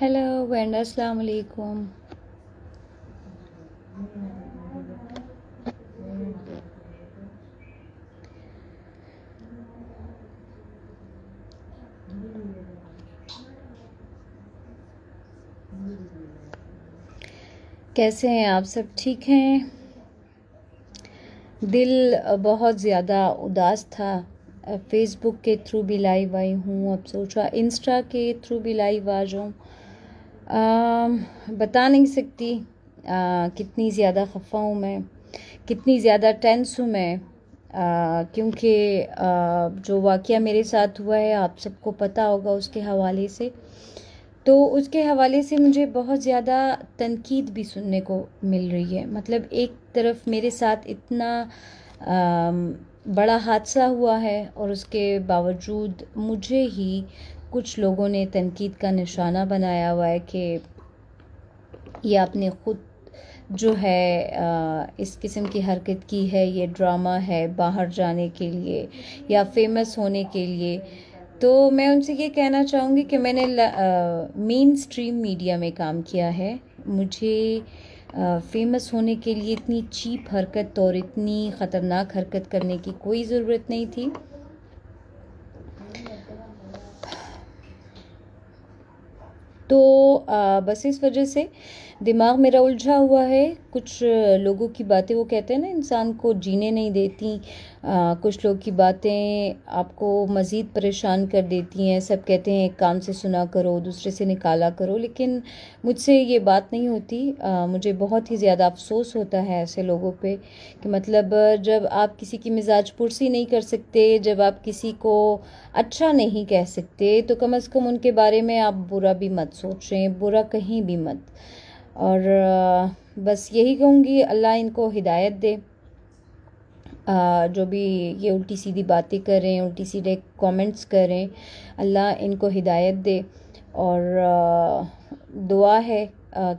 Hello وینڈا، السلام علیکم۔ کیسے ہیں آپ؟ سب ٹھیک ہیں؟ دل بہت زیادہ اداس تھا۔ فیس بک کے تھرو بھی لائیو آئی ہوں، اب سوچا انسٹا کے تھرو بھی لائیو آ جاؤں۔ بتا نہیں سکتی کتنی زیادہ خفا ہوں میں، کتنی زیادہ ٹینس ہوں میں، کیونکہ جو واقعہ میرے ساتھ ہوا ہے آپ سب کو پتہ ہوگا اس کے حوالے سے، تو اس کے حوالے سے مجھے بہت زیادہ تنقید بھی سننے کو مل رہی ہے۔ مطلب ایک طرف میرے ساتھ اتنا بڑا حادثہ ہوا ہے اور اس کے باوجود مجھے ہی کچھ لوگوں نے تنقید کا نشانہ بنایا ہوا ہے کہ یہ آپ نے خود جو ہے اس قسم کی حرکت کی ہے، یہ ڈرامہ ہے باہر جانے کے لیے یا فیمس ہونے کے لیے۔ تو میں ان سے یہ کہنا چاہوں گی کہ میں نے مین اسٹریم میڈیا میں کام کیا ہے، مجھے فیمس ہونے کے لیے اتنی چیپ حرکت اور اتنی خطرناک حرکت کرنے کی کوئی ضرورت نہیں تھی۔ تو بس اس وجہ سے دماغ میرا الجھا ہوا ہے۔ کچھ لوگوں کی باتیں، وہ کہتے ہیں نا انسان کو جینے نہیں دیتی، کچھ لوگ کی باتیں آپ کو مزید پریشان کر دیتی ہیں۔ سب کہتے ہیں ایک کان سے سنا کرو دوسرے سے نکالا کرو، لیکن مجھ سے یہ بات نہیں ہوتی۔ مجھے بہت ہی زیادہ افسوس ہوتا ہے ایسے لوگوں پہ کہ مطلب جب آپ کسی کی مزاج پرسی نہیں کر سکتے، جب آپ کسی کو اچھا نہیں کہہ سکتے، تو کم از کم ان کے بارے میں آپ برا بھی مت سوچیں، برا کہیں بھی مت۔ اور بس یہی کہوں گی اللہ ان کو ہدایت دے، جو بھی یہ الٹی سیدھی باتیں کریں، الٹی سیدھے کامنٹس کریں، اللہ ان کو ہدایت دے۔ اور دعا ہے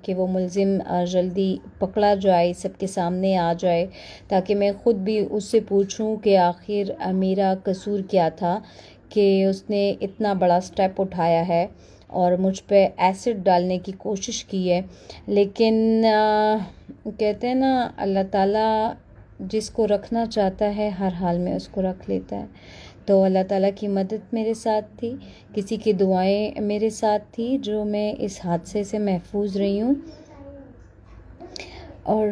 کہ وہ ملزم جلدی پکڑا جائے، سب کے سامنے آ جائے، تاکہ میں خود بھی اس سے پوچھوں کہ آخر میرا قصور کیا تھا کہ اس نے اتنا بڑا سٹیپ اٹھایا ہے اور مجھ پہ ایسڈ ڈالنے کی کوشش کی ہے۔ لیکن کہتے ہیں نا اللہ تعالیٰ جس کو رکھنا چاہتا ہے ہر حال میں اس کو رکھ لیتا ہے۔ تو اللہ تعالیٰ کی مدد میرے ساتھ تھی، کسی کی دعائیں میرے ساتھ تھی جو میں اس حادثے سے محفوظ رہی ہوں۔ اور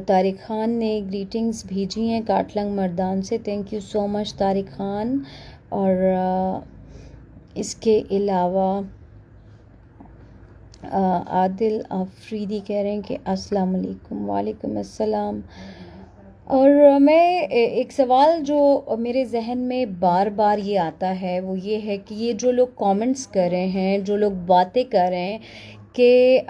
طارق خان نے گریٹنگز بھیجی ہیں کاٹلنگ مردان سے، تھینک یو سو مچ طارق خان۔ اور اس کے علاوہ عادل آفریدی کہہ رہے ہیں کہ السلام علیکم۔ وعلیکم السلام۔ اور میں ایک سوال جو میرے ذہن میں بار بار یہ آتا ہے وہ یہ ہے کہ یہ جو لوگ کامنٹس کر رہے ہیں، جو لوگ باتیں کر رہے ہیں کہ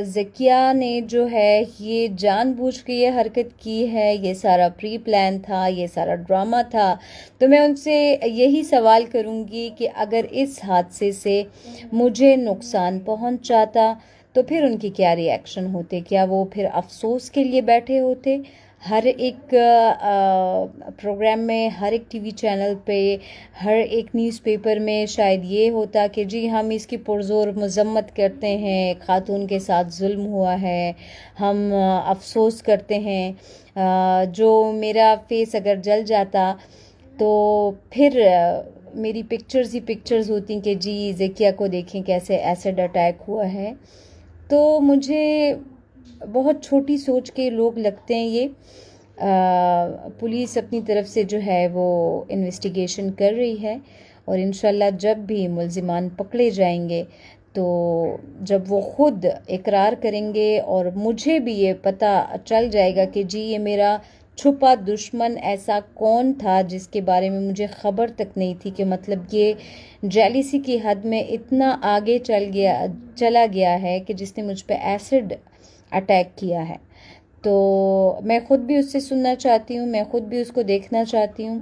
ذکیہ نے جو ہے یہ جان بوجھ کے یہ حرکت کی ہے، یہ سارا پری پلان تھا، یہ سارا ڈرامہ تھا، تو میں ان سے یہی سوال کروں گی کہ اگر اس حادثے سے مجھے نقصان پہنچاتا تو پھر ان کی کیا ری ایکشن ہوتے؟ کیا وہ پھر افسوس کے لیے بیٹھے ہوتے؟ ہر ایک پروگرام میں، ہر ایک ٹی وی چینل پہ، ہر ایک نیوز پیپر میں شاید یہ ہوتا کہ جی ہم اس کی پرزور مذمت کرتے ہیں، خاتون کے ساتھ ظلم ہوا ہے، ہم افسوس کرتے ہیں، جو میرا فیس اگر جل جاتا تو پھر میری پکچرز ہی پکچرز ہوتی کہ جی ذکیہ کو دیکھیں کیسے ایسڈ اٹیک ہوا ہے۔ تو مجھے بہت چھوٹی سوچ کے لوگ لگتے ہیں یہ۔ پولیس اپنی طرف سے جو ہے وہ انویسٹیگیشن کر رہی ہے، اور انشاءاللہ جب بھی ملزمان پکڑے جائیں گے تو جب وہ خود اقرار کریں گے اور مجھے بھی یہ پتہ چل جائے گا کہ جی یہ میرا چھپا دشمن ایسا کون تھا جس کے بارے میں مجھے خبر تک نہیں تھی، کہ مطلب یہ جیلیسی کی حد میں اتنا آگے چلا گیا ہے کہ جس نے مجھ پہ ایسڈ اٹیک کیا ہے۔ تو میں خود بھی اس سے سننا چاہتی ہوں، میں خود بھی اس کو دیکھنا چاہتی ہوں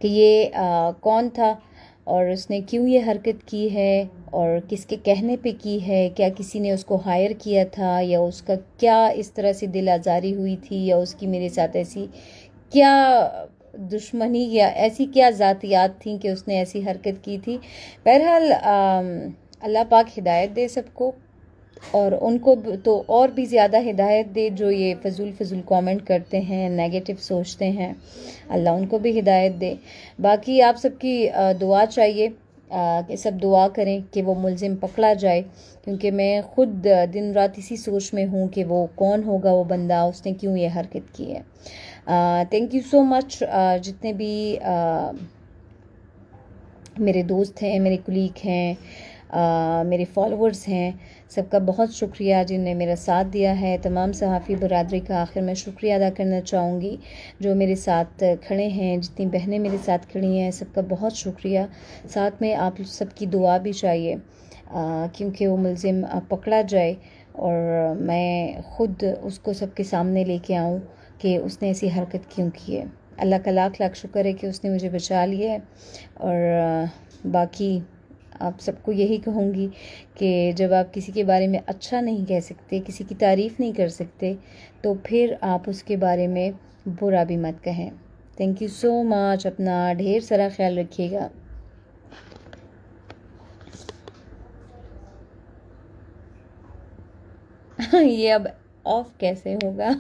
کہ یہ کون تھا اور اس نے کیوں یہ حرکت کی ہے اور کس کے کہنے پہ کی ہے، کیا کسی نے اس کو ہائر کیا تھا، یا اس کا کیا اس طرح سے دل آزاری ہوئی تھی، یا اس کی میرے ساتھ ایسی کیا دشمنی یا ایسی کیا ذاتیات تھیں کہ اس نے ایسی حرکت کی تھی۔ بہرحال اللہ پاک ہدایت دے سب کو، اور ان کو تو اور بھی زیادہ ہدایت دے جو یہ فضول کامنٹ کرتے ہیں، نیگیٹو سوچتے ہیں، اللہ ان کو بھی ہدایت دے۔ باقی آپ سب کی دعا چاہیے کہ سب دعا کریں کہ وہ ملزم پکڑا جائے، کیونکہ میں خود دن رات اسی سوچ میں ہوں کہ وہ کون ہوگا وہ بندہ، اس نے کیوں یہ حرکت کی ہے۔ تھینک یو سو مچ جتنے بھی میرے دوست ہیں، میرے کلیگ ہیں، میرے فالوورز ہیں، سب کا بہت شکریہ جن نے میرا ساتھ دیا ہے۔ تمام صحافی برادری کا آخر میں شکریہ ادا کرنا چاہوں گی جو میرے ساتھ کھڑے ہیں، جتنی بہنیں میرے ساتھ کھڑی ہیں، سب کا بہت شکریہ۔ ساتھ میں آپ سب کی دعا بھی چاہیے کیونکہ وہ ملزم پکڑا جائے، اور میں خود اس کو سب کے سامنے لے کے آؤں کہ اس نے ایسی حرکت کیوں کی ہے۔ اللہ کا لاکھ لاکھ شکر ہے کہ اس نے مجھے بچا لیا ہے۔ اور باقی آپ سب کو یہی کہوں گی کہ جب آپ کسی کے بارے میں اچھا نہیں کہہ سکتے، کسی کی تعریف نہیں کر سکتے، تو پھر آپ اس کے بارے میں برا بھی مت کہیں۔ تھینک یو سو مچ، اپنا ڈھیر سارا خیال رکھیے گا۔ یہ اب آف کیسے ہوگا؟